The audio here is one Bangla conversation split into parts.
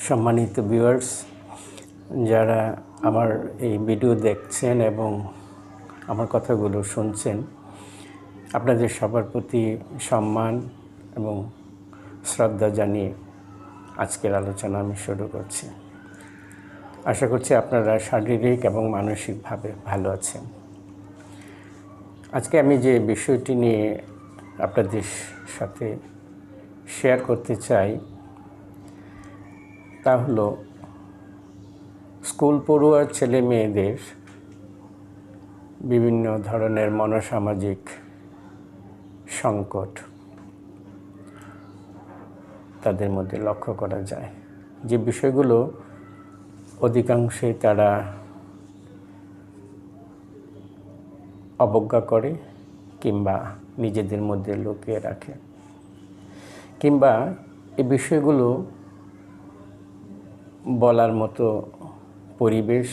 সম্মানিত ভিউয়ার্স, যারা আমার এই ভিডিও দেখছেন এবং আমার কথাগুলো শুনছেন, আপনাদের সবার প্রতি সম্মান এবং শ্রদ্ধা জানিয়ে আজকের আলোচনা আমি শুরু করছি। আশা করছি আপনারা শারীরিক এবং মানসিকভাবে ভালো আছেন। আজকে আমি যে বিষয়টি নিয়ে আপনাদের সাথে শেয়ার করতে চাই তা হলো স্কুল পড়ুয়া ছেলে মেয়েদের বিভিন্ন ধরনের মনোসামাজিক সংকট তাদের মধ্যে লক্ষ্য করা যায়, যে বিষয়গুলো অধিকাংশই তারা অবজ্ঞা করে কিংবা নিজেদের মধ্যে লুকিয়ে রাখে, কিংবা এই বিষয়গুলো বলার মতো পরিবেশ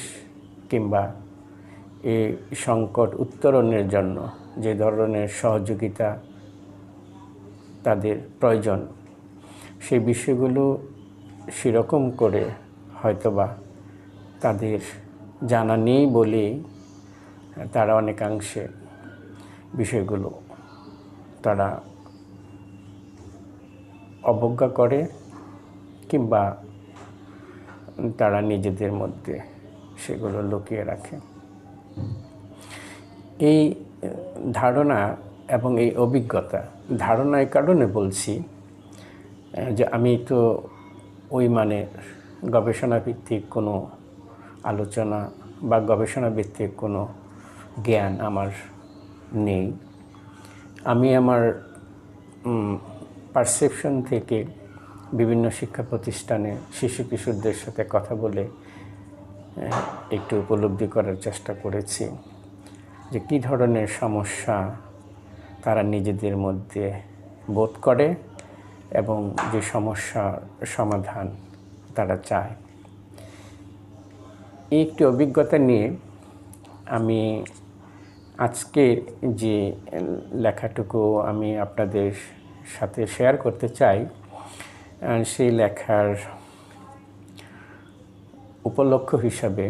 কিংবা এই সংকট উত্তরণের জন্য যে ধরনের সহযোগিতা তাদের প্রয়োজন, সেই বিষয়গুলো সেরকম করে হয়তোবা তাদের জানা নেই বলেই তারা অনেকাংশে বিষয়গুলো তারা অবজ্ঞা করে কিংবা তারা নিজেদের মধ্যে সেগুলো লুকিয়ে রাখে। এই ধারণা এবং এই অভিজ্ঞতা, ধারণা এই কারণে বলছি যে আমি তো ওই গবেষণাভিত্তিক কোনো আলোচনা বা গবেষণাভিত্তিক কোনো জ্ঞান আমার নেই। আমি আমার পারসেপশন থেকে বিভিন্ন শিক্ষা প্রতিষ্ঠানে শিশু কিশোরদের সাথে কথা বলে একটু উপলব্ধি করার চেষ্টা করেছি যে কী ধরনের সমস্যা তারা নিজেদের মধ্যে বোধ করে এবং যে সমস্যার সমাধান তারা চায়। এই একটি অভিজ্ঞতা নিয়ে আমি আজকে যে লেখাটুকু আমি আপনাদের সাথে শেয়ার করতে চাই, সেই লেখার উপলক্ষ হিসাবে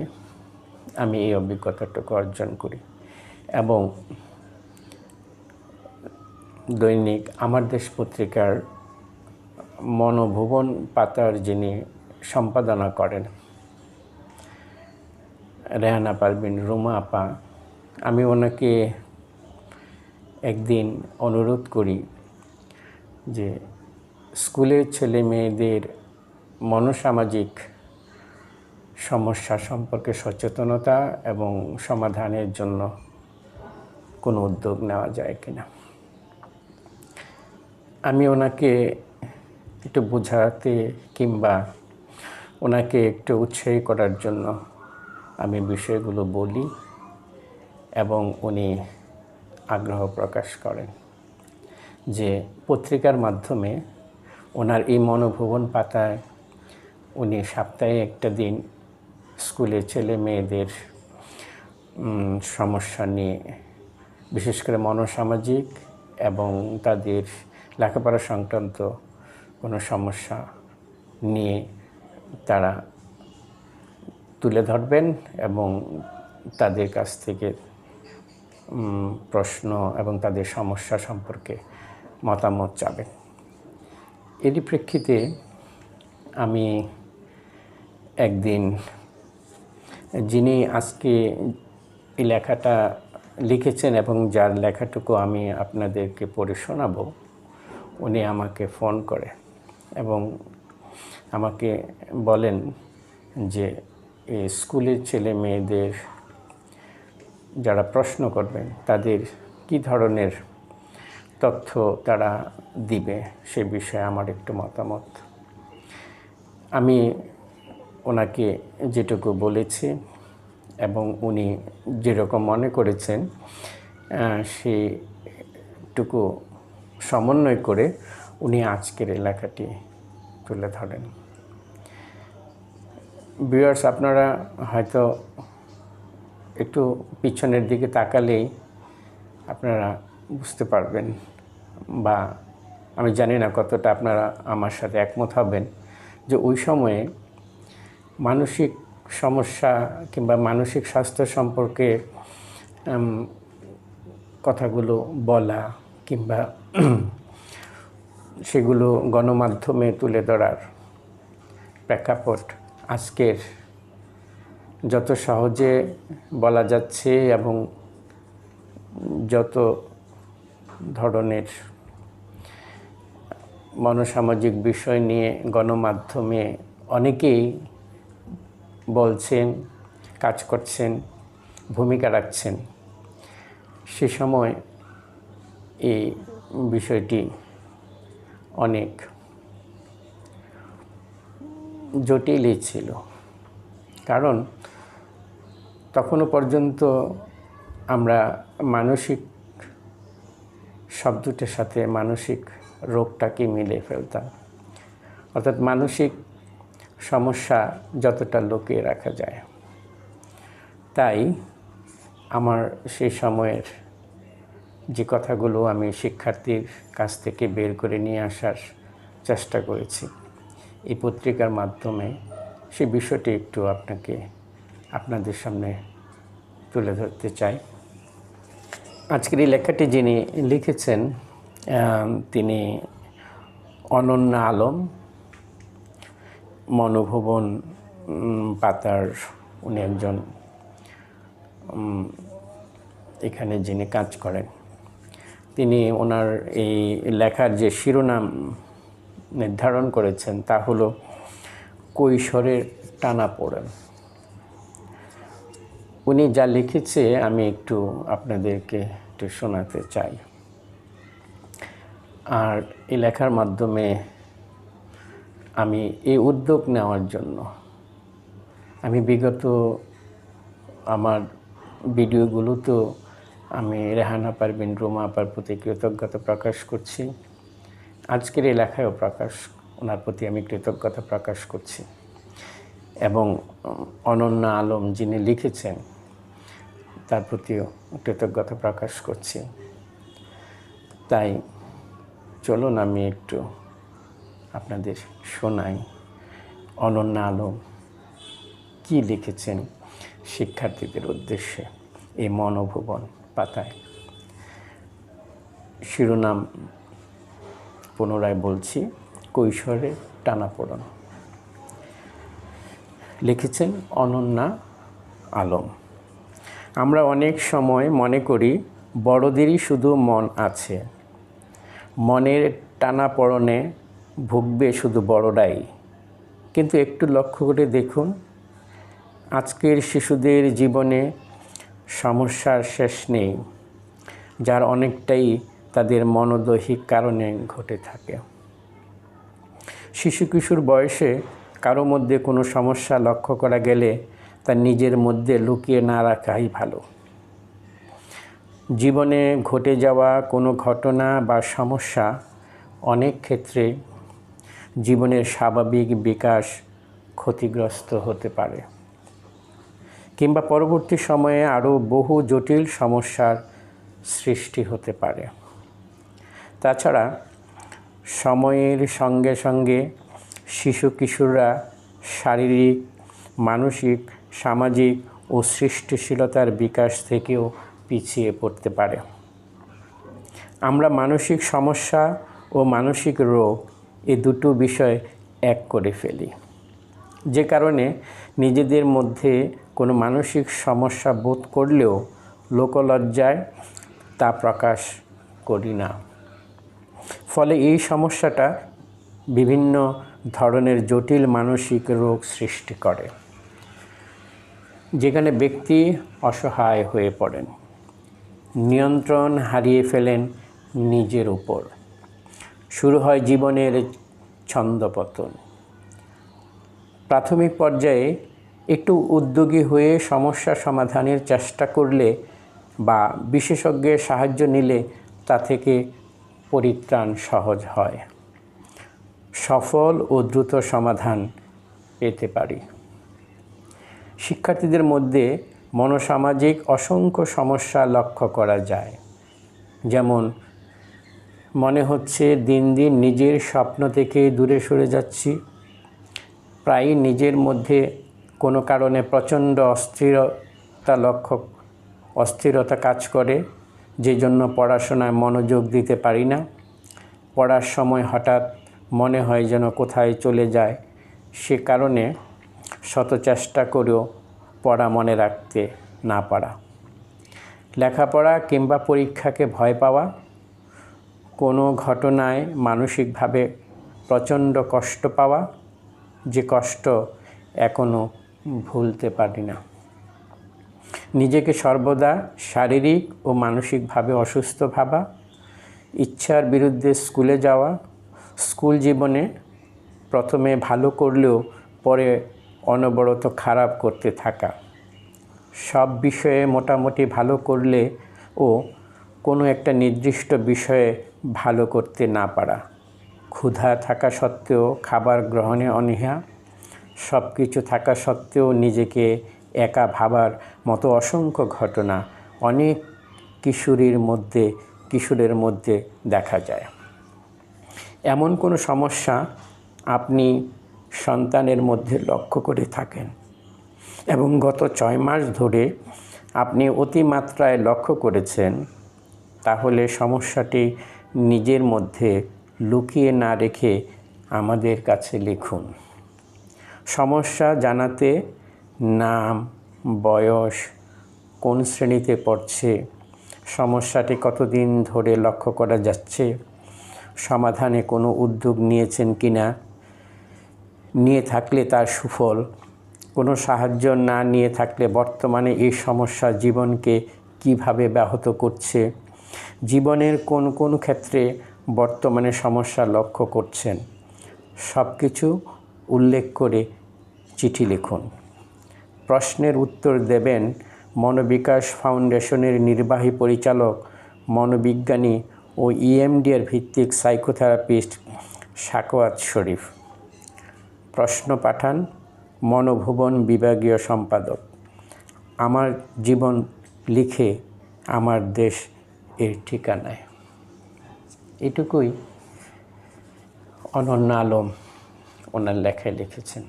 আমি এই অভিজ্ঞতাটুকু অর্জন করি এবং দৈনিক আমার দেশ পত্রিকার মনোভুবন পাতার যিনি সম্পাদনা করেন রেহানা পারভিন রুমা আপা, আমি ওনাকে একদিন অনুরোধ করি যে স্কুলের ছেলে মেয়েদের মনোসামাজিক সমস্যা সম্পর্কে সচেতনতা এবং সমাধানের জন্য কোনো উদ্যোগ নেওয়া যায় কিনা। আমি ওনাকে একটু বোঝাতে কিংবা ওনাকে একটু উৎসাহী করার জন্য আমি বিষয়গুলো বলি এবং উনি আগ্রহ প্রকাশ করেন যে পত্রিকার মাধ্যমে ওনার এই মনোভুবন পাতায় উনি সপ্তাহে একটা দিন স্কুলে ছেলে মেয়েদের সমস্যা নিয়ে, বিশেষ করে মনোসামাজিক এবং তাদের লেখাপড়া সংক্রান্ত কোনো সমস্যা নিয়ে তারা তুলে ধরবেন এবং তাদের কাছ থেকে প্রশ্ন এবং তাদের সমস্যা সম্পর্কে মতামত চাবেন। এরই প্রেক্ষিতে আমি একদিন, যিনি আজকে এই লেখাটা লিখেছেন এবং যার লেখাটুকু আমি আপনাদেরকে পড়ে শোনাবো, উনি আমাকে ফোন করে এবং আমাকে বলেন যে এই স্কুলের ছেলে মেয়েদের যারা প্রশ্ন করবেন তাদের কী ধরনের তথ্য তারা দিবে সে বিষয়ে আমার একটু মতামত। আমি ওনাকে যেটুকু বলেছি এবং উনি যেরকম মনে করেছেন সেটুকু সমন্বয় করে উনি আজকের এই লেখাটি তুলে ধরেন। ভিউয়ার্স, আপনারা হয়তো একটু পিছনের দিকে তাকালেই আপনারা বুঝতে পারবেন, বা আমি জানি না কতটা আপনারা আমার সাথে একমত হবেন, যে ওই সময়ে মানসিক সমস্যা কিংবা মানসিক স্বাস্থ্য সম্পর্কে কথাগুলো বলা কিংবা সেগুলো গণমাধ্যমে তুলে ধরার প্রেক্ষাপট আজকের যত সহজে বলা যাচ্ছে এবং যত ধরনের মনোসামাজিক বিষয় নিয়ে গণমাধ্যমে অনেকেই বলছেন, কাজ করছেন, ভূমিকা রাখছেন, সে সময় এই বিষয়টি অনেক জটিলই ছিল। কারণ তখনও পর্যন্ত আমরা মানসিক শব্দটার সাথে মানসিক রোগটাকে মিলে ফেলতাম, অর্থাৎ মানসিক সমস্যা যতটা লুকিয়ে রাখা যায়। তাই আমার সেই সময়ের যে কথাগুলো আমি শিক্ষার্থীর কাছ থেকে বের করে নিয়ে আসার চেষ্টা করেছি এই পত্রিকার মাধ্যমে, সেই বিষয়টি একটু আপনাদের সামনে তুলে ধরতে চাই। আজকের এই লেখাটি যিনি লিখেছেন তিনি অনন্যা আলম, মনোভবন পাতার উনি একজন এখানে যিনি কাজ করেন। তিনি ওনার এই লেখার যে শিরোনাম নির্ধারণ করেছেন তা হলো কৈশোরের টানাপোড়েন। উনি যা লিখেছে আমি একটু আপনাদেরকে একটু শোনাতে চাই। আর এই লেখার মাধ্যমে আমি এই উদ্যোগ নেওয়ার জন্য আমি বিগত আমার ভিডিওগুলো তো আমি রেহানা পারভিন রুমা আপার প্রতি কৃতজ্ঞতা প্রকাশ করছি। আজকের এই লেখায়ও ওনার প্রতি আমি কৃতজ্ঞতা প্রকাশ করছি এবং অনন্যা আলম যিনি লিখেছেন তার প্রতিও কৃতজ্ঞতা প্রকাশ করছি। তাই চলুন আমি একটু আপনাদের শোনাই অনন্যা আলম কী লিখেছেন শিক্ষার্থীদের উদ্দেশ্যে এই মনোভবন পাতায়। শিরোনাম পুনরায় বলছি, কৈশোরে টানাপোড়েন। লিখেছেন অনন্যা আলম। আমরা অনেক সময় মনে করি বড়দেরই শুধু মন আছে, মনের টানাপোড়েনে ভুগবে শুধু বড়রাই। কিন্তু একটু লক্ষ্য করে দেখুন, আজকের শিশুদের জীবনে সমস্যার শেষ নেই, যার অনেকটাই তাদের মনোদৈহিক কারণে ঘটে থাকে। শিশু কিশোর বয়সে কারো মধ্যে কোনো সমস্যা লক্ষ্য করা গেলে তা নিজের মধ্যে লুকিয়ে না রাখাই ভালো। জীবনে ঘটে যাওয়া কোনো ঘটনা বা সমস্যা অনেক ক্ষেত্রে জীবনের স্বাভাবিক বিকাশ ক্ষতিগ্রস্ত হতে পারে, কিংবা পরবর্তী সময়ে আরও বহু জটিল সমস্যার সৃষ্টি হতে পারে। তাছাড়া সময়ের সঙ্গে সঙ্গে শিশু কিশোররা শারীরিক, মানসিক, সামাজিক ও সৃষ্টিশীলতার বিকাশ থেকেও পিছিয়ে পড়তে পারে। আমরা মানসিক সমস্যা ও মানসিক রোগ এই দুটো বিষয় এক করে ফেলি, যে কারণে নিজেদের মধ্যে কোনো মানসিক সমস্যা বোধ করলেও লোকলজ্জায় তা প্রকাশ করি না। ফলে এই সমস্যাটা বিভিন্ন ধরনের জটিল মানসিক রোগ সৃষ্টি করে, যেখানে ব্যক্তি অসহায় হয়ে পড়েন, নিয়ন্ত্রণ হারিয়ে ফেলেন নিজের উপর। শুরু হয় জীবনের ছন্দপতন। প্রাথমিক পর্যায়ে একটু উদ্যোগী হয়ে সমস্যা সমাধানের চেষ্টা করলে বা বিশেষজ্ঞের সাহায্য নিলে তা থেকে পরিত্রাণ সহজ হয়, সফল ও দ্রুত সমাধান পেতে পারি। শিক্ষার্থীদের মধ্যে মনোসামাজিক অসংখ্য সমস্যা লক্ষ্য করা যায়, যেমন মনে হচ্ছে দিন দিন নিজের স্বপ্ন থেকে দূরে সরে যাচ্ছি, প্রায়ই নিজের মধ্যে কোনো কারণে প্রচণ্ড অস্থিরতা কাজ করে, যে জন্য পড়াশোনায় মনোযোগ দিতে পারি না। পড়ার সময় হঠাৎ মনে হয় যেন কোথায় চলে যায়, সে কারণে শত চেষ্টা করেও পড়া মনে রাখতে না পারা। লেখাপড়া কিংবা পরীক্ষাকে ভয় পাওয়া, কোনো ঘটনায় মানসিকভাবে প্রচণ্ড কষ্ট পাওয়া, যে কষ্ট এখনও ভুলতে পারি না। নিজেকে সর্বদা শারীরিক ও মানসিকভাবে অসুস্থ ভাবা, ইচ্ছার বিরুদ্ধে স্কুলে যাওয়া, স্কুল জীবনে প্রথমে ভালো করলেও পরে অনবরত খারাপ করতে থাকা, সব বিষয়ে মোটামুটি ভালো করলে ও কোনো একটা নির্দিষ্ট বিষয়ে ভালো করতে না পারা, ক্ষুধা থাকা সত্ত্বেও খাবার গ্রহণে অনীহা, সব কিছু থাকা সত্ত্বেও নিজেকে একা ভাবার মতো অসংখ্য ঘটনা অনেক কিশোরের মধ্যে দেখা যায়। এমন কোনো সমস্যা আপনি সন্তানের মধ্যে লক্ষ্য করে থাকেন এবং গত 6 মাস ধরে আপনি অতিমাত্রায় লক্ষ্য করেছেন, তাহলে সমস্যাটি নিজের মধ্যে লুকিয়ে না রেখে আমাদের কাছে লিখুন। সমস্যা জানাতে নাম, বয়স, কোন শ্রেণীতে পড়ছে, সমস্যাটি কতদিন ধরে লক্ষ্য করা যাচ্ছে, সমাধানে কোনো উদ্যোগ নিয়েছেন কিনা, নিয়ে থাকলে তার সুফল, কোনো সাহায্য না নিয়ে থাকলে বর্তমানে এই সমস্যা জীবনকে কিভাবে ব্যাহত করছে, জীবনের কোন কোন ক্ষেত্রে বর্তমানে সমস্যা লক্ষ্য করছেন, সব কিছু উল্লেখ করে চিঠি লিখুন। প্রশ্নের উত্তর দেবেন মনোবিকাশ ফাউন্ডেশনের নির্বাহী পরিচালক, মনোবিজ্ঞানী ও EMDR ভিত্তিক সাইকোথেরাপিস্ট সাখাওয়াত শরীফ। প্রশ্ন পাঠান মনোভুবন বিভাগীয় সম্পাদক, আমার জীবন লিখে আমার দেশ এর ঠিকানায়। এটুকুই অনন্য আলম ওনার লেখায় লিখেছেন।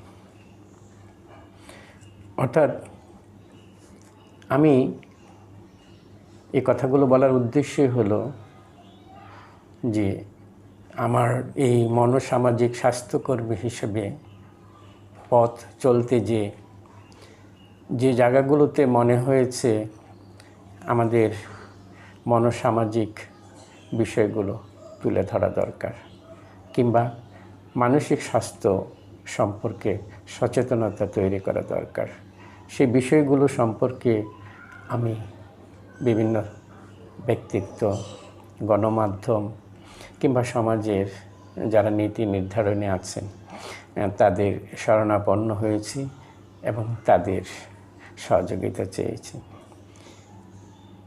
অর্থাৎ আমি এই কথাগুলো বলার উদ্দেশ্যই হলো যে আমার এই মনোসামাজিক স্বাস্থ্যকর্মী হিসেবে পথ চলতে যে জায়গাগুলোতে মনে হয়েছে আমাদের মনোসামাজিক বিষয়গুলো তুলে ধরা দরকার, কিংবা মানসিক স্বাস্থ্য সম্পর্কে সচেতনতা তৈরি করা দরকার, সেই বিষয়গুলো সম্পর্কে আমি বিভিন্ন ব্যক্তিত্ব, গণমাধ্যম কিংবা সমাজের যারা নীতি নির্ধারণে আছেন তাদের শরণাপন্ন হয়েছি এবং তাদের সহযোগিতা চেয়েছি।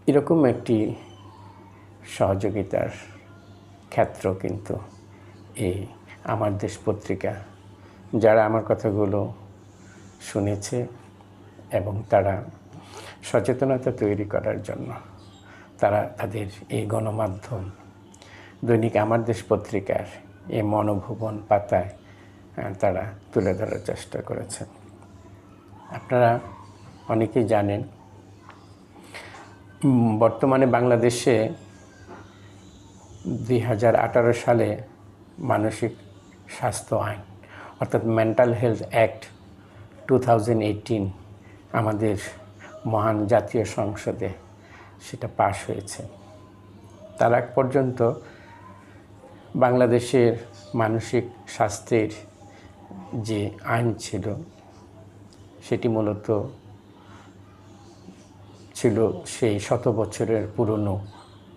এরকম একটি সহযোগিতার ক্ষেত্র কিন্তু এই আমার দেশ পত্রিকা, যারা আমার কথাগুলো শুনেছে এবং তারা সচেতনতা তৈরি করার জন্য তারা তাদের এই গণমাধ্যম দৈনিক আমার দেশ পত্রিকার এই মনোভুবন পাতায় তারা তুলে ধরার চেষ্টা করেছেন। আপনারা অনেকেই জানেন বর্তমানে বাংলাদেশে 2018 সালে মানসিক স্বাস্থ্য আইন অর্থাৎ মেন্টাল হেলথ অ্যাক্ট 2018 আমাদের মহান জাতীয় সংসদে সেটা পাশ হয়েছে। তার আগ পর্যন্ত বাংলাদেশের মানসিক স্বাস্থ্যের যে আইন ছিল সেটি মূলত ছিল সেই 100 বছরের পুরনো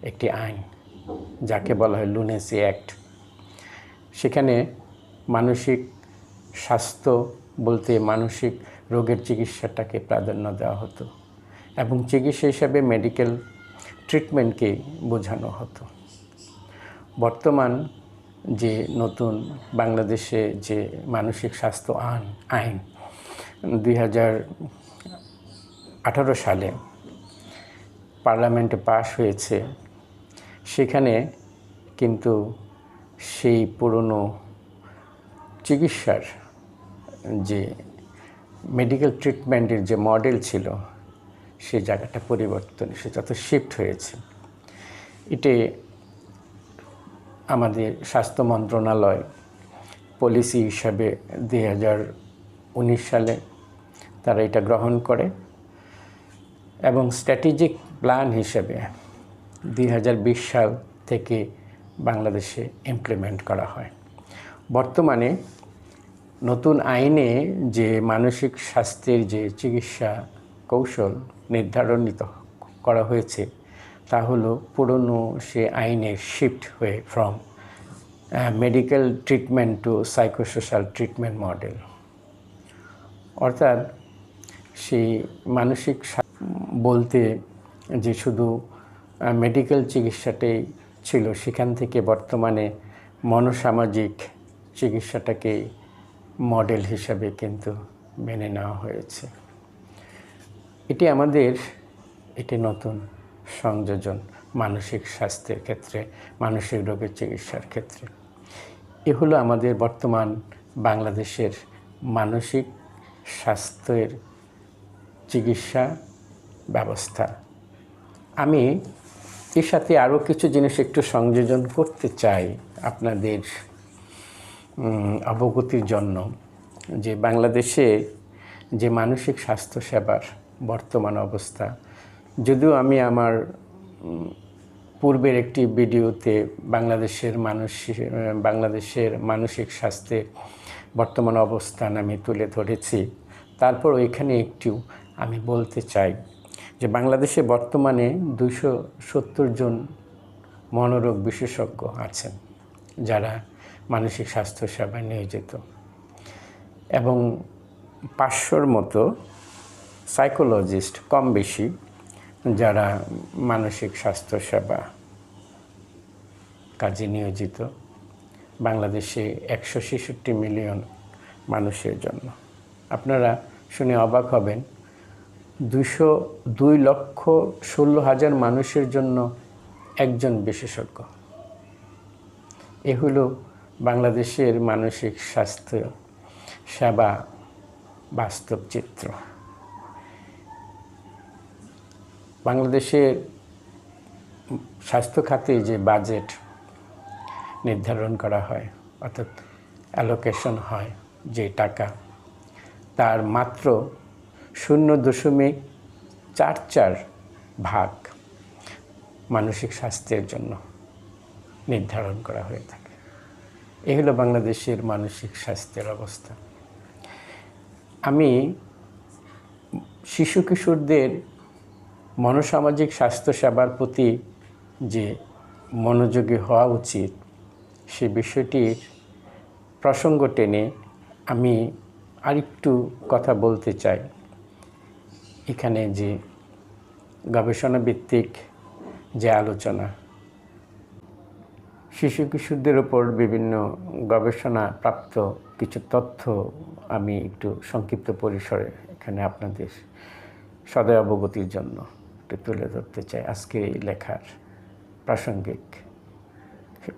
একটি আইন, যাকে বলা হয় লুনেসি অ্যাক্ট। সেখানে মানসিক স্বাস্থ্য বলতে মানসিক রোগের চিকিৎসাটাকে প্রাধান্য দেওয়া হতো এবং চিকিৎসা হিসাবে মেডিকেল ট্রিটমেন্টকে বোঝানো হতো। বর্তমান যে নতুন বাংলাদেশে যে মানসিক স্বাস্থ্য আইন 2018 সালে পার্লামেন্টে পাশ হয়েছে, সেখানে কিন্তু সেই পুরনো চিকিৎসার যে মেডিকেল ট্রিটমেন্টের যে মডেল ছিল সেই জায়গাটা পরিবর্তন এসে যত শিফট হয়েছে। এটি আমাদের স্বাস্থ্য মন্ত্রণালয় পলিসি হিসাবে 2019 সালে তারা এটা গ্রহণ করে এবং স্ট্র্যাটেজিক প্ল্যান হিসেবে 2020 সাল থেকে বাংলাদেশে ইমপ্লিমেন্ট করা হয়। বর্তমানে নতুন আইনে যে মানসিক স্বাস্থ্যের যে চিকিৎসা কৌশল নির্ধারণিত করা হয়েছে তা হলো পুরনো সে আইনের শিফট হয়ে from medical treatment two psychosocial treatment model. অর্থাৎ সেই মানসিক বলতে যে শুধু মেডিকেল চিকিৎসাটাই ছিল, সেখান থেকে বর্তমানে মনোসামাজিক চিকিৎসাটাকে মডেল হিসাবে কিন্তু মেনে নেওয়া হয়েছে। এটি নতুন সংযোজন মানসিক স্বাস্থ্যের ক্ষেত্রে, মানসিক রোগের চিকিৎসার ক্ষেত্রে। এ হলো আমাদের বর্তমান বাংলাদেশের মানসিক স্বাস্থ্যের চিকিৎসা ব্যবস্থা। আমি এর সাথে আরও কিছু জিনিস একটু সংযোজন করতে চাই আপনাদের অবগতির জন্য, যে বাংলাদেশে যে মানসিক স্বাস্থ্য সেবার বর্তমান অবস্থা, যদিও আমি আমার পূর্বের একটি ভিডিওতে বাংলাদেশের মানসিক স্বাস্থ্যের বর্তমান অবস্থান আমি তুলে ধরেছি, তারপর ওইখানে একটু আমি বলতে চাই যে বাংলাদেশে বর্তমানে 270 জন মনোরোগ বিশেষজ্ঞ আছেন যারা মানসিক স্বাস্থ্য সেবায় নিয়োজিত, এবং 500-র মতো সাইকোলজিস্ট কম বেশি যারা মানসিক স্বাস্থ্য সেবা কাজে নিয়োজিত বাংলাদেশে 166 মিলিয়ন মানুষের জন্য। আপনারা শুনে অবাক হবেন, 2,16,000 মানুষের জন্য একজন বিশেষজ্ঞ। এ হলো বাংলাদেশের মানসিক স্বাস্থ্য সেবা বাস্তব চিত্র। বাংলাদেশের স্বাস্থ্য খাতে যে বাজেট নির্ধারণ করা হয়, অর্থাৎ অ্যালোকেশন হয় যে টাকা, তার মাত্র 0.44 ভাগ মানসিক স্বাস্থ্যের জন্য নির্ধারণ করা হয়ে থাকে। এই হলো বাংলাদেশের মানসিক স্বাস্থ্যের অবস্থা। আমি শিশু কিশোরদের মনোসামাজিক স্বাস্থ্য সেবার প্রতি যে মনোযোগী হওয়া উচিত সে বিষয়টির প্রসঙ্গ টেনে আমি আরেকটু কথা বলতে চাই। এখানে যে গবেষণা ভিত্তিক যে আলোচনা, শিশু কিশোরদের উপর বিভিন্ন গবেষণা প্রাপ্ত কিছু তথ্য আমি একটু সংক্ষিপ্ত পরিসরে এখানে আপনাদের সদয় অবগতির জন্য একটু তুলে ধরতে চাই আজকে এই লেখার প্রাসঙ্গিক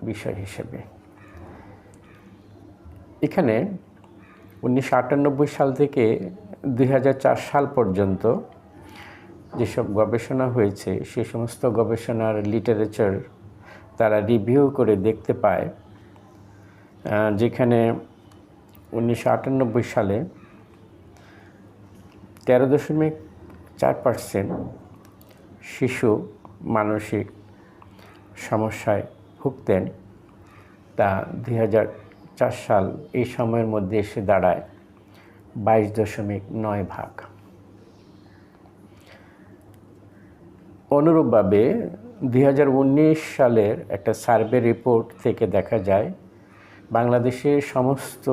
বিষয় হিসেবে। এখানে 1998 সাল থেকে 2004 সাল পর্যন্ত যেসব গবেষণা হয়েছে সে সমস্ত গবেষণার লিটারেচার তারা রিভিউ করে দেখতে পায়, যেখানে 1998 সালে 13.4% শিশু মানসিক সমস্যায় ভুগতেন, তা 2004 সাল এই সময়ের মধ্যে এসে দাঁড়ায় 22.9 ভাগ। অনুরূপভাবে 2019 সালের একটা সার্ভে রিপোর্ট থেকে দেখা যায় বাংলাদেশের সমস্ত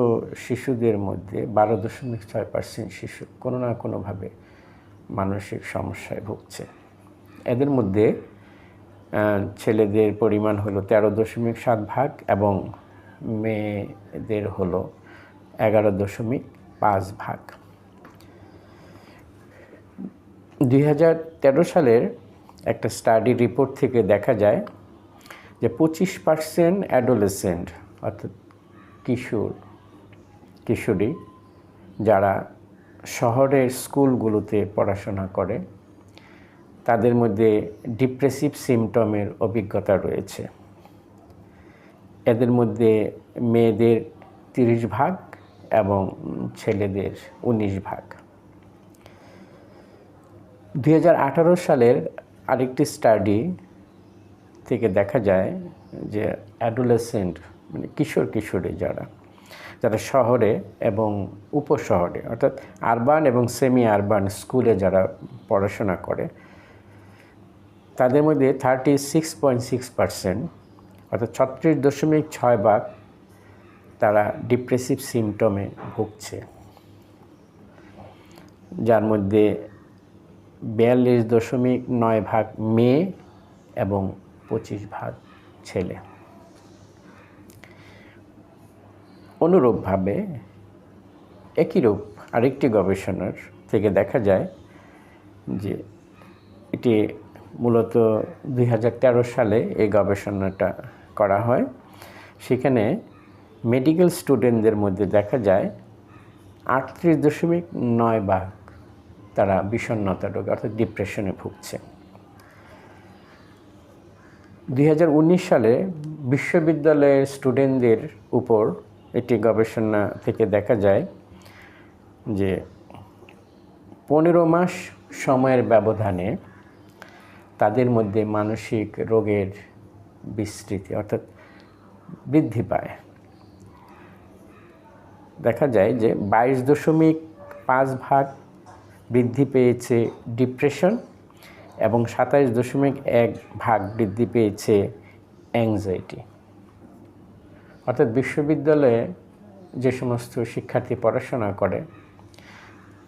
শিশুদের মধ্যে 12.6% শিশু কোনো না কোনোভাবে মানসিক সমস্যায় ভুগছে। এদের মধ্যে ছেলেদের পরিমাণ হলো 13.7 ভাগ এবং মেয়েদের হলো 11.5 ভাগ। 2013 সালের একটা স্টাডি রিপোর্ট থেকে দেখা যায় যে 25% অ্যাডোলেসেন্ট অর্থাৎ কিশোরী যারা শহরের স্কুলগুলোতে পড়াশোনা করে তাদের মধ্যে ডিপ্রেসিভ সিমটমের অভিজ্ঞতা রয়েছে। এদের মধ্যে মেয়েদের 30% এবং ছেলেদের 19%। 2018 সালের আরেকটি স্টাডি থেকে দেখা যায় যে অ্যাডোলেসেন্ট মানে কিশোর কিশোরী যারা শহরে এবং উপশহরে অর্থাৎ আরবান এবং সেমি আরবান স্কুলে যারা পড়াশোনা করে তাদের মধ্যে 36.6% অর্থাৎ 36.6% তারা ডিপ্রেসিভ সিমটমে ভুগছে, যার মধ্যে 42.9% মেয়ে এবং 25% ছেলে। অনুরূপভাবে একইরূপ আরেকটি গবেষণার থেকে দেখা যায় যে এটি মূলত 2013 সালে এই গবেষণাটা করা হয়। সেখানে মেডিকেল স্টুডেন্টদের মধ্যে দেখা যায় 38.9% তারা বিষণ্ণতা রোগে অর্থাৎ ডিপ্রেশনে ভুগছে। 2019 সালে বিশ্ববিদ্যালয়ের স্টুডেন্টদের উপর একটি গবেষণা থেকে দেখা যায় যে 15 মাস সময়ের ব্যবধানে তাদের মধ্যে মানসিক রোগের বিস্তৃতি অর্থাৎ বৃদ্ধি পায়। দেখা যায় যে 22.5% বৃদ্ধি পেয়েছে ডিপ্রেশন এবং 27.1% বৃদ্ধি পেয়েছে অ্যাংজাইটি। অর্থাৎ বিশ্ববিদ্যালয়ে যে সমস্ত শিক্ষার্থী পড়াশোনা করে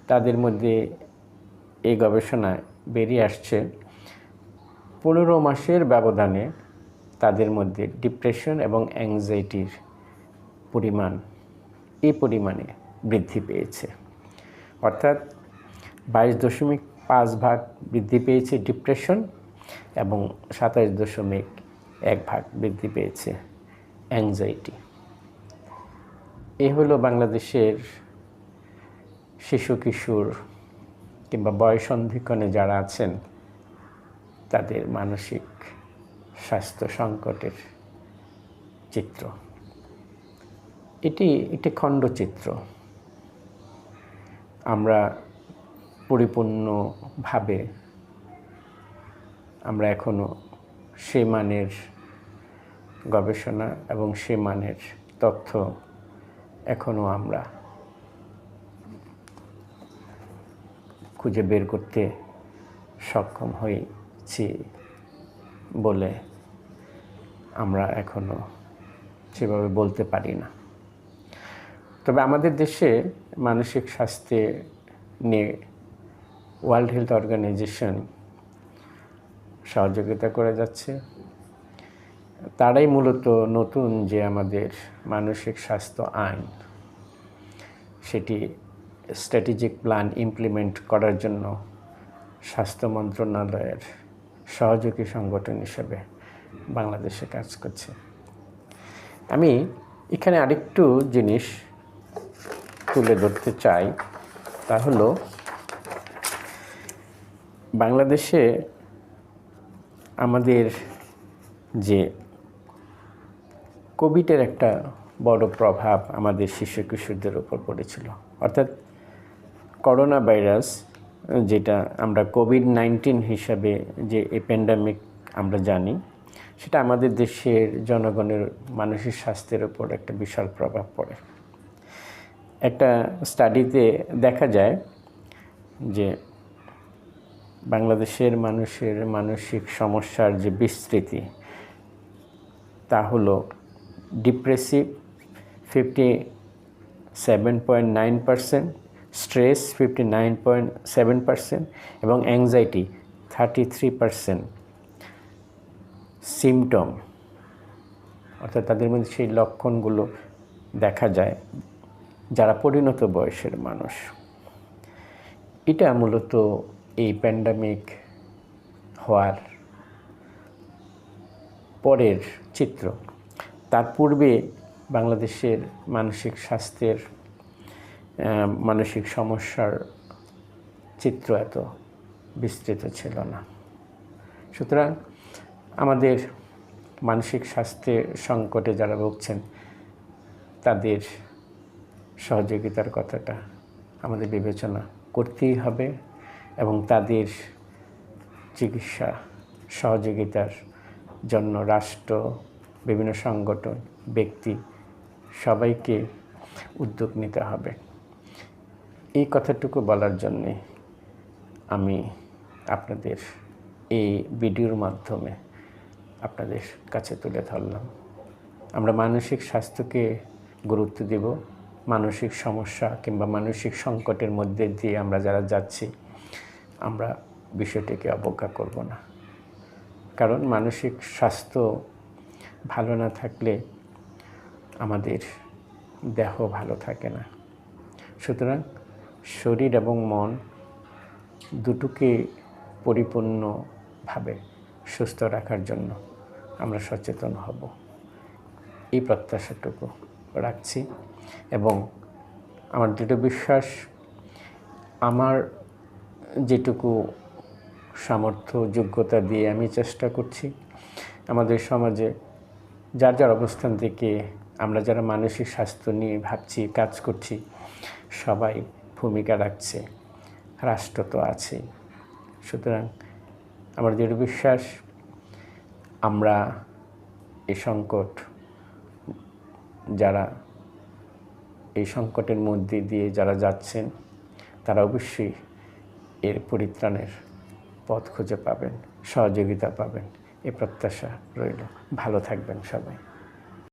তাদের মধ্যে এই গবেষণায় বেরিয়ে আসছে 15 মাসের ব্যবধানে তাদের মধ্যে ডিপ্রেশন এবং অ্যাংজাইটির পরিমাণ এই পরিমাণে বৃদ্ধি পেয়েছে। অর্থাৎ 22.5% বৃদ্ধি পেয়েছে ডিপ্রেশন এবং 27.1% বৃদ্ধি পেয়েছে অ্যাংজাইটি। এ হলো বাংলাদেশের শিশু কিশোর কিংবা বয়ঃসন্ধিক্ষণে যারা আছেন তাদের মানসিক স্বাস্থ্য সংকটের চিত্র। এটি একটি খণ্ডচিত্র। আমরা পরিপূর্ণভাবে আমরা এখনও সে মানের গবেষণা এবং সে মানের তথ্য এখনও আমরা খুঁজে বের করতে সক্ষম হয়েছি বলে আমরা এখনও সেভাবে বলতে পারি না। তবে আমাদের দেশে মানসিক স্বাস্থ্যে নিয়ে ওয়ার্ল্ড হেলথ অর্গানাইজেশন সহযোগিতা করে যাচ্ছে। তারাই মূলত নতুন যে আমাদের মানসিক স্বাস্থ্য আইন সেটি স্ট্র্যাটেজিক প্ল্যান ইমপ্লিমেন্ট করার জন্য স্বাস্থ্য মন্ত্রণালয়ের সহযোগী সংগঠন হিসেবে বাংলাদেশে কাজ করছে। আমি এখানে আরেকটু জিনিস তুলে ধরতে চাই, তা হলো বাংলাদেশে আমাদের যে কোভিডের একটা বড় প্রভাব আমাদের শিশু কিশোরদের উপর পড়েছিল। অর্থাৎ করোনা ভাইরাস, যেটা আমরা কোভিড-19 হিসাবে যে এই প্যান্ডামিক আমরা জানি, সেটা আমাদের দেশের জনগণের মানসিক স্বাস্থ্যের উপর একটা বিশাল প্রভাব পড়ে। একটা স্টাডিতে দেখা যায় যে বাংলাদেশের মানুষের মানসিক সমস্যার যে বিস্তৃতি তা হলো ডিপ্রেসিভ 57.9%, স্ট্রেস 59.7% এবং অ্যাংজাইটি 33% সিমটম, অর্থাৎ তাদের মধ্যে সেই লক্ষণগুলো দেখা যায় যারা পরিণত বয়সের মানুষ। এটা মূলত এই প্যান্ডামিক হওয়ার পরের চিত্র। তার পূর্বে বাংলাদেশের মানসিক স্বাস্থ্যের মানসিক সমস্যার চিত্র এত বিস্তৃত ছিল না। সুতরাং আমাদের মানসিক স্বাস্থ্যের সংকটে যারা ভুগছেন তাদের সহযোগিতার কথাটা আমাদের বিবেচনা করতেই হবে এবং তাদের চিকিৎসা সহযোগিতার জন্য রাষ্ট্র, বিভিন্ন সংগঠন, ব্যক্তি সবাইকে উদ্যোগ নিতে হবে। এই কথাটুকু বলার জন্যে আমি আপনাদের এই ভিডিওর মাধ্যমে আপনাদের কাছে তুলে ধরলাম। আমরা মানসিক স্বাস্থ্যকে গুরুত্ব দেব। মানসিক সমস্যা কিংবা মানসিক সংকটের মধ্যে দিয়ে আমরা যারা যাচ্ছি আমরা বিষয়টিকে অবজ্ঞা করব না, কারণ মানসিক স্বাস্থ্য ভালো না থাকলে আমাদের দেহ ভালো থাকে না। সুতরাং শরীর এবং মন দুটোকে পরিপূর্ণভাবে সুস্থ রাখার জন্য আমরা সচেতন হব, এই প্রত্যাশাটুকু রাখছি। এবং আমার দৃঢ় বিশ্বাস, আমার যেটুকু সামর্থ্য যোগ্যতা দিয়ে আমি চেষ্টা করছি আমাদের সমাজে যার যার অবস্থান থেকে আমরা যারা মানসিক স্বাস্থ্য নিয়ে ভাবছি, কাজ করছি, সবাই ভূমিকা রাখছে, রাষ্ট্র তো আছে। সুতরাং আমার দৃঢ় বিশ্বাস আমরা এই সংকট, যারা এই সংকটের মধ্যে দিয়ে যারা যাচ্ছেন তারা অবশ্যই এর পরিত্রাণের পথ খুঁজে পাবেন, সহযোগিতা পাবেন, এ প্রত্যাশা রইল। ভালো থাকবেন সবাই।